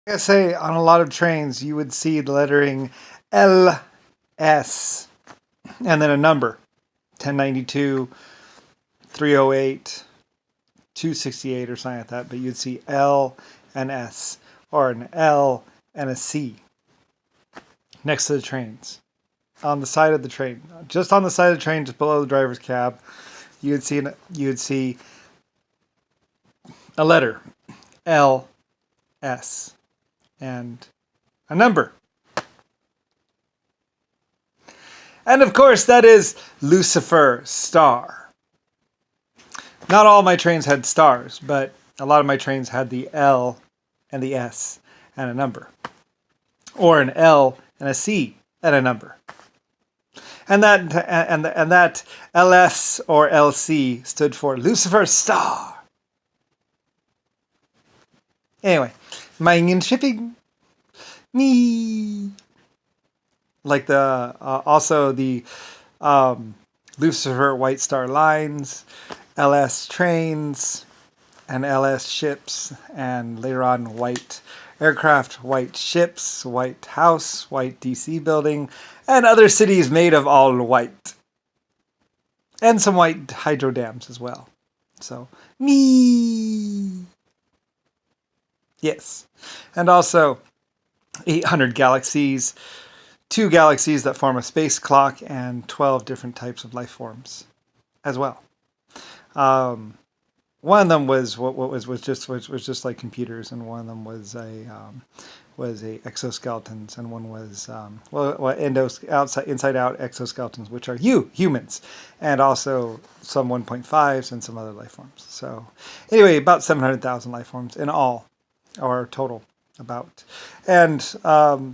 Like I say, on a lot of trains, you would see the lettering LS and then a number 1092, 308, 268, or something like that. But you'd see L and S or an L and a C next to the trains. On the side of the train, just on the side of the train, just below the driver's cab, you would see a letter L S and a number. And of course, that is Lucifer star. Not all my trains had stars, but a lot of my trains had the L and the S and a number, or an L and a C and a number. And that LS or LC stood for Lucifer star. Anyway, mining and shipping. Me. Like also the Lucifer White Star Lines, LS trains, and LS ships, and later on white aircraft, white ships, white house, white DC building, and other cities made of all white. And some white hydro dams as well. So, me. Yes. And also 800 galaxies, 2 galaxies that form a space clock, and 12 different types of life forms as well. One of them was was just like computers, and one of them was a exoskeletons, and one was inside out exoskeletons, which are humans, and also some 1.5s and some other life forms. So anyway, about 700,000 life forms in all, or total. About, and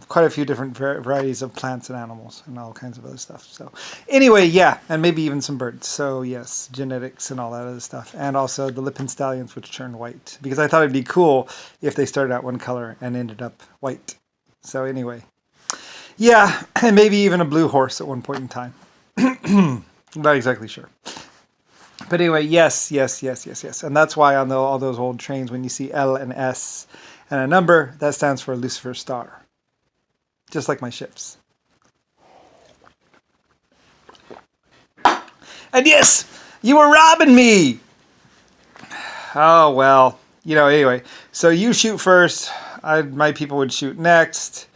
quite a few different varieties of plants and animals and all kinds of other stuff. So anyway, yeah, and maybe even some birds. So yes, genetics and all that other stuff. And also the Lippin stallions, which turn white, because I thought it'd be cool if they started out one color and ended up white. So anyway, yeah, and maybe even a blue horse at one point in time. Not exactly sure. But anyway, yes. And that's why on all those old trains, when you see L and S and a number, that stands for Lucifer star. Just like my ships. And yes, you were robbing me! Oh, well. Anyway. So you shoot first. My people would shoot next.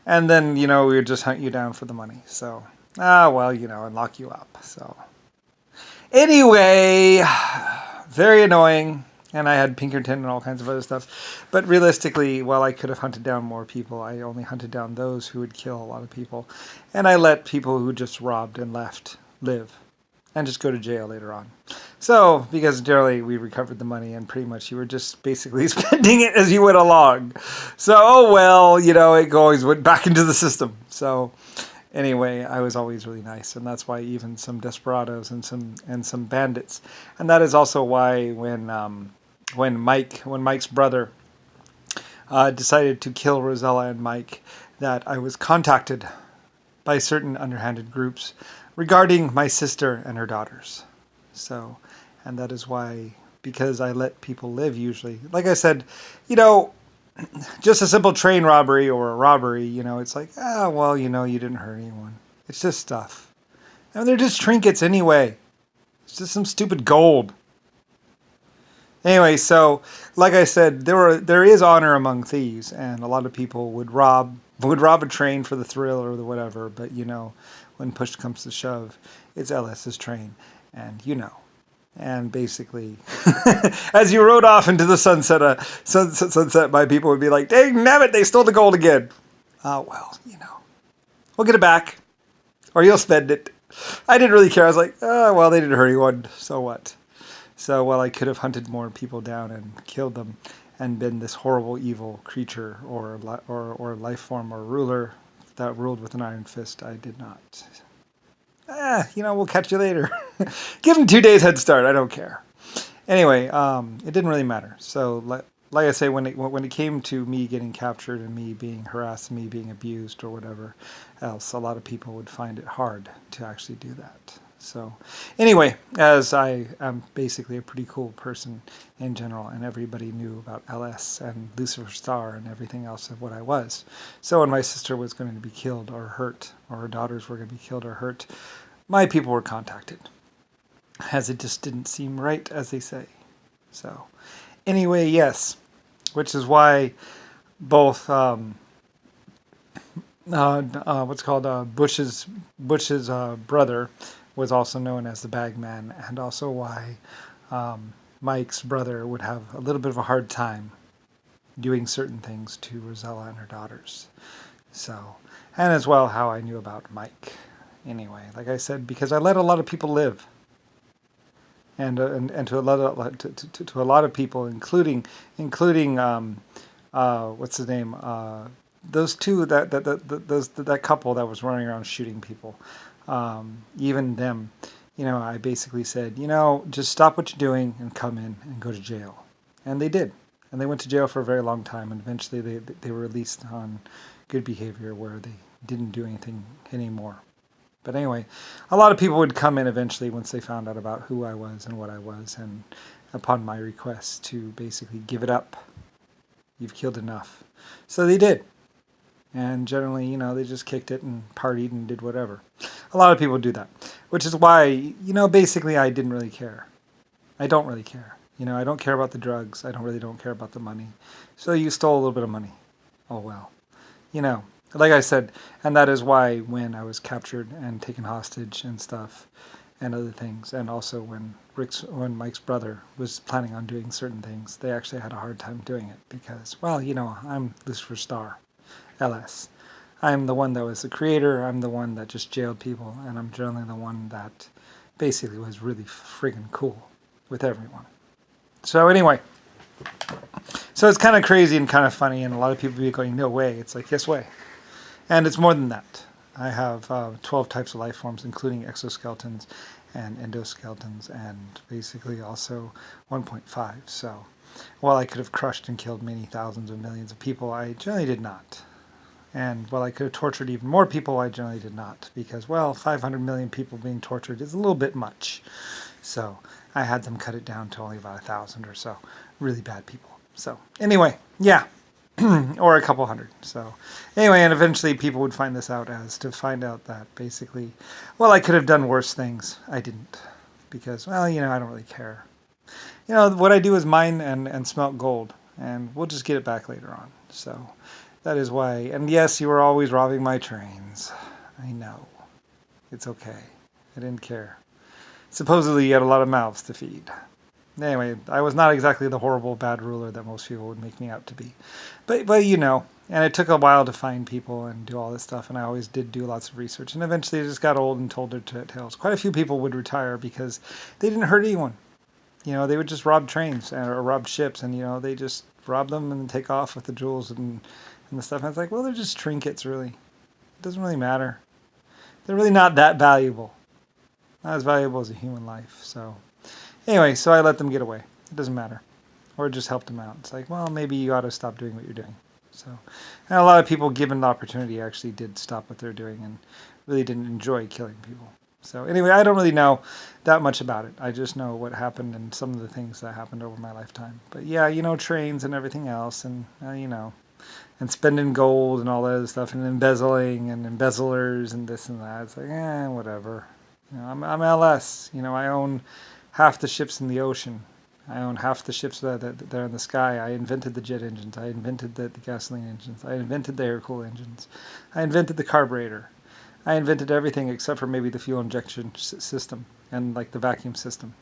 And then, we would just hunt you down for the money. So, and lock you up. So, anyway, very annoying. And I had Pinkerton and all kinds of other stuff. But realistically, while I could have hunted down more people, I only hunted down those who would kill a lot of people. And I let people who just robbed and left live and just go to jail later on. So, because generally we recovered the money and pretty much you were just basically spending it as you went along. So, it always went back into the system. So, anyway, I was always really nice, and that's why even some desperados and some bandits. And that is also why when Mike's brother decided to kill Rosella and Mike, that I was contacted by certain underhanded groups regarding my sister and her daughters. So, and that is why, because I let people live usually. Like I said, just a simple train robbery or a robbery, it's like, you didn't hurt anyone. It's just stuff. And they're just trinkets anyway. It's just some stupid gold. Anyway, so like I said, there is honor among thieves, and a lot of people would rob a train for the thrill or the whatever. But when push comes to shove, it's LS's train, and and basically, as you rode off into the sunset, my people would be like, "Dang, nabbit, they stole the gold again." We'll get it back, or you'll spend it. I didn't really care. I was like, they didn't hurt anyone, so what? So, while I could have hunted more people down and killed them and been this horrible, evil creature or life form or ruler that ruled with an iron fist, I did not. We'll catch you later. Give them 2 days head start. I don't care. Anyway, it didn't really matter. So, like I say, when it came to me getting captured and me being harassed and me being abused or whatever else, a lot of people would find it hard to actually do that. So anyway, as I am basically a pretty cool person in general, and everybody knew about LS and Lucifer Star and everything else of what I was. So when my sister was going to be killed or hurt, or her daughters were going to be killed or hurt, my people were contacted, as it just didn't seem right, as they say. So anyway, yes, which is why both Bush's brother was also known as the Bagman, and also why Mike's brother would have a little bit of a hard time doing certain things to Rosella and her daughters. So, and as well how I knew about Mike. Anyway, like I said, because I let a lot of people live, and to a lot of people, including what's his name? Those two that couple that was running around shooting people, even them, I basically said, just stop what you're doing and come in and go to jail, and they did, and they went to jail for a very long time, and eventually they were released on good behavior where they didn't do anything anymore. But anyway, a lot of people would come in eventually once they found out about who I was and what I was, and upon my request to basically give it up. You've killed enough. So they did. And generally, they just kicked it and partied and did whatever. A lot of people do that. Which is why, basically I didn't really care. I don't really care. I don't care about the drugs. I don't care about the money. So you stole a little bit of money. Oh well. Like I said, and that is why when I was captured and taken hostage and stuff and other things, and also when Mike's brother was planning on doing certain things, they actually had a hard time doing it because, well, I'm Lucifer Star, LS. I'm the one that was the creator, I'm the one that just jailed people, and I'm generally the one that basically was really friggin' cool with everyone. So anyway, so it's kind of crazy and kind of funny, and a lot of people be going, no way. It's like, yes way. And it's more than that. I have 12 types of life forms, including exoskeletons and endoskeletons, and basically also 1.5. So while I could have crushed and killed many thousands of millions of people, I generally did not. And while I could have tortured even more people, I generally did not. Because, well, 500 million people being tortured is a little bit much. So I had them cut it down to only about 1,000 or so. Really bad people. So anyway, yeah. Or a couple hundred. So anyway, and eventually people would find this out find out that basically, well, I could have done worse things. I didn't. Because, well, I don't really care. What I do is mine and smelt gold. And we'll just get it back later on. So that is why. And yes, you were always robbing my trains. I know. It's okay. I didn't care. Supposedly you had a lot of mouths to feed. Anyway, I was not exactly the horrible bad ruler that most people would make me out to be. But and it took a while to find people and do all this stuff, and I always did do lots of research. And eventually I just got old and told their tales. Quite a few people would retire because they didn't hurt anyone. They would just rob trains or rob ships, and, they just rob them and take off with the jewels and the stuff. And it's like, well, they're just trinkets, really. It doesn't really matter. They're really not that valuable. Not as valuable as a human life, so... Anyway, so I let them get away. It doesn't matter. Or just helped them out. It's like, well, maybe you ought to stop doing what you're doing. So, and a lot of people, given the opportunity, actually did stop what they're doing and really didn't enjoy killing people. So anyway, I don't really know that much about it. I just know what happened and some of the things that happened over my lifetime. But yeah, trains and everything else, and and spending gold and all that other stuff, and embezzling and embezzlers and this and that. It's like, whatever. I'm LS. I own half the ships in the ocean. I own half the ships that are in the sky. I invented the jet engines. I invented the gasoline engines. I invented the air-cooled engines. I invented the carburetor. I invented everything except for maybe the fuel injection system and like the vacuum system.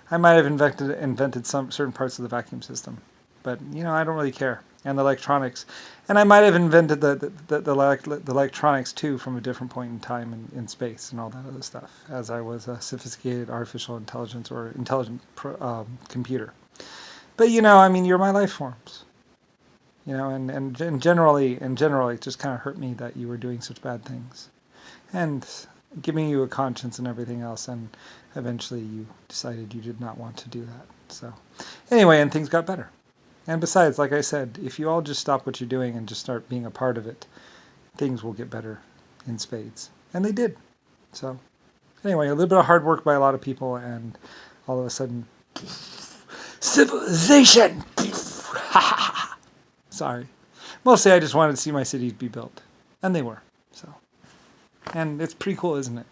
I might have invented some certain parts of the vacuum system, but I don't really care. And the electronics, and I might have invented the electronics too from a different point in time in space and all that other stuff, as I was a sophisticated artificial intelligence or intelligent computer. But you're my life forms. And generally, it just kind of hurt me that you were doing such bad things, and giving you a conscience and everything else, and eventually you decided you did not want to do that. So anyway, and things got better. And besides, like I said, if you all just stop what you're doing and just start being a part of it, things will get better in spades. And they did. So Anyway, a little bit of hard work by a lot of people, and all of a sudden, civilization. Sorry. Mostly I just wanted to see my cities be built. And they were. So, and it's pretty cool, isn't it?